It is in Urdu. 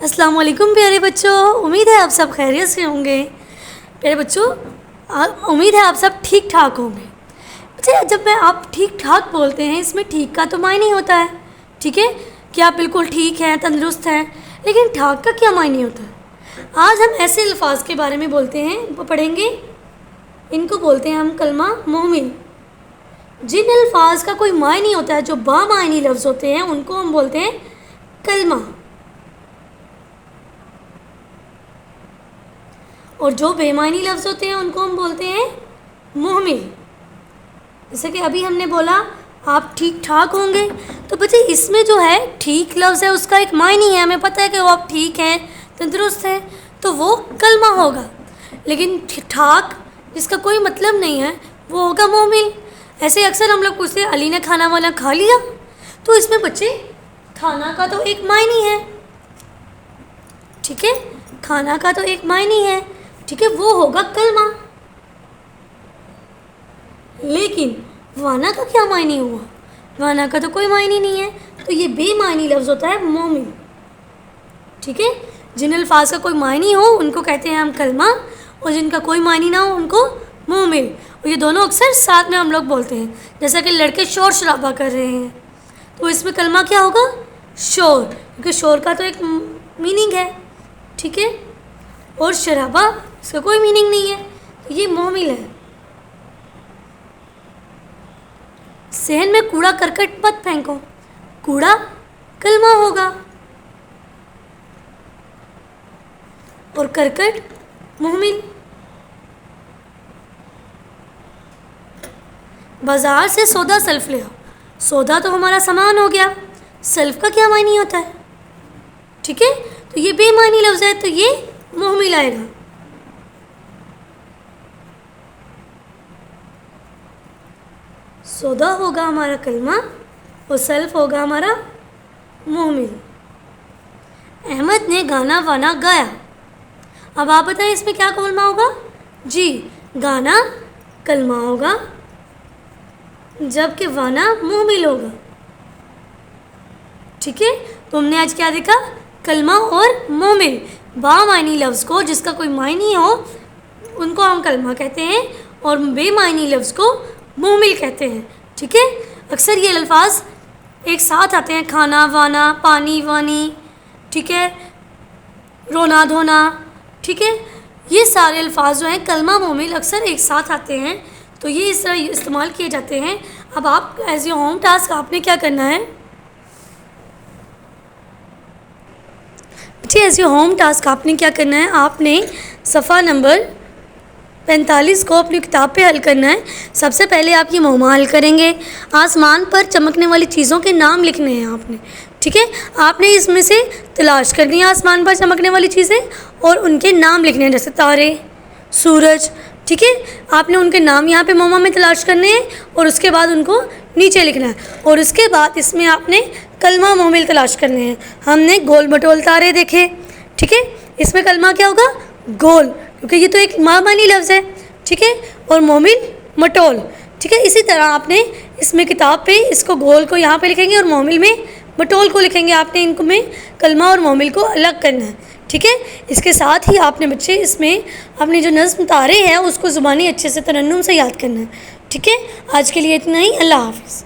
السلام علیکم پیارے بچوں، امید ہے آپ سب خیریت سے ہوں گے۔ پیارے بچوں، امید ہے آپ سب ٹھیک ٹھاک ہوں گے۔ اچھا، جب میں آپ ٹھیک ٹھاک بولتے ہیں، اس میں ٹھیک کا تو معنی ہوتا ہے، ٹھیک ہے کہ آپ بالکل ٹھیک ہیں، تندرست ہیں، لیکن ٹھاک کا کیا معنی ہوتا ہے؟ آج ہم ایسے الفاظ کے بارے میں بولتے ہیں، وہ پڑھیں گے۔ ان کو بولتے ہیں ہم کلمہ مومن۔ جن الفاظ کا کوئی معنی ہوتا ہے، جو بامعنی لفظ ہوتے ہیں، ان کو ہم بولتے ہیں کلمہ، اور جو بے معنی لفظ ہوتے ہیں ان کو ہم بولتے ہیں مہمل۔ جیسے کہ ابھی ہم نے بولا آپ ٹھیک ٹھاک ہوں گے، تو بچے اس میں جو ہے ٹھیک لفظ ہے، اس کا ایک معنی ہے، ہمیں پتہ ہے کہ وہ آپ ٹھیک ہیں، تندرست ہیں، تو وہ کلمہ ہوگا۔ لیکن ٹھاک جس کا کوئی مطلب نہیں ہے، وہ ہوگا مہمل۔ ایسے اکثر ہم لوگ پوچھتے ہیں علی نے کھانا وانا کھا لیا، تو اس میں بچے کھانا کا تو ایک معنی ہے، ٹھیک ہے، کھانا کا تو ایک معنی ہے، ٹھیک ہے، وہ ہوگا کلمہ۔ لیکن وانا کا کیا معنی ہوا؟ وانا کا تو کوئی معنی نہیں ہے، تو یہ بے معنی لفظ ہوتا ہے مومن، ٹھیک ہے۔ جن الفاظ کا کوئی معنی ہو ان کو کہتے ہیں ہم کلمہ، اور جن کا کوئی معنی نہ ہو ان کو مومن۔ اور یہ دونوں اکثر ساتھ میں ہم لوگ بولتے ہیں۔ جیسا کہ لڑکے شور شرابہ کر رہے ہیں، تو اس میں کلمہ کیا ہوگا؟ شور، کیونکہ شور کا تو ایک میننگ ہے، ٹھیک ہے، اور شرابہ اس کا کوئی میننگ نہیں ہے، تو یہ مومل ہے۔ صحن میں کوڑا کرکٹ مت پھینکو، کوڑا کلمہ ہوگا، اور کرکٹ مومل۔ بازار سے سودا سلف لے آؤ، سودا تو ہمارا سامان ہو گیا، سلف کا کیا معنی ہوتا ہے؟ ٹھیک ہے، تو یہ بے معنی لفظ ہے، تو یہ مومل آئے گا۔ سودا ہوگا ہمارا کلمہ، اور سلف ہوگا ہمارا مومل۔ احمد نے گانا وانا گایا، اب آپ بتائیں اس میں کیا کلمہ ہوگا؟ جی، گانا کلمہ ہوگا، جبکہ وانا مومل ہوگا، ٹھیک ہے۔ تو ہم نے آج کیا دیکھا؟ کلمہ اور مومل، بامعنی لفظ کو جس کا کوئی معنی ہو ان کو ہم کلمہ کہتے ہیں، اور بے معنی لفظ کو مومل کہتے ہیں، ٹھیک ہے۔ اکثر یہ الفاظ ایک ساتھ آتے ہیں، کھانا وانا، پانی وانی، ٹھیک ہے، رونا دھونا، ٹھیک ہے، یہ سارے الفاظ جو ہیں کلمہ مومل اکثر ایک ساتھ آتے ہیں، تو یہ اس طرح استعمال کیے جاتے ہیں۔ اب آپ ایز اے ہوم ٹاسک آپ نے کیا کرنا ہے؟ جی، ایز اے ہوم ٹاسک آپ نے کیا کرنا ہے؟ آپ نے صفحہ نمبر 45 کو اپنی کتاب پہ حل کرنا ہے۔ سب سے پہلے آپ یہ موما حل کریں گے۔ آسمان پر چمکنے والی چیزوں کے نام لکھنے ہیں آپ نے، ٹھیک ہے۔ آپ نے اس میں سے تلاش کرنی ہے آسمان پر چمکنے والی چیزیں، اور ان کے نام لکھنے ہیں، جیسے تارے، سورج، ٹھیک ہے۔ آپ نے ان کے نام یہاں پہ موما میں تلاش کرنے ہیں، اور اس کے بعد ان کو نیچے لکھنا ہے، اور اس کے بعد اس میں آپ نے کلمہ مومل تلاش کرنے ہیں۔ ہم نے گول مٹول تارے دیکھے، ٹھیک ہے، اس میں کلمہ کیا ہوگا؟ گول، کیونکہ یہ تو ایک معنی لفظ ہے، ٹھیک ہے، اور مومل مٹول، ٹھیک ہے۔ اسی طرح آپ نے اس میں کتاب پہ اس کو گول کو یہاں پہ لکھیں گے، اور مومل میں مٹول کو لکھیں گے۔ آپ نے ان کو میں کلمہ اور مومل کو الگ کرنا ہے، ٹھیک ہے۔ اس کے ساتھ ہی آپ نے بچے اس میں اپنی جو نظم تارے ہیں اس کو زبانی اچھے سے ترنم سے یاد کرنا ہے، ٹھیک ہے۔ آج کے لیے اتنا ہی، اللہ حافظ۔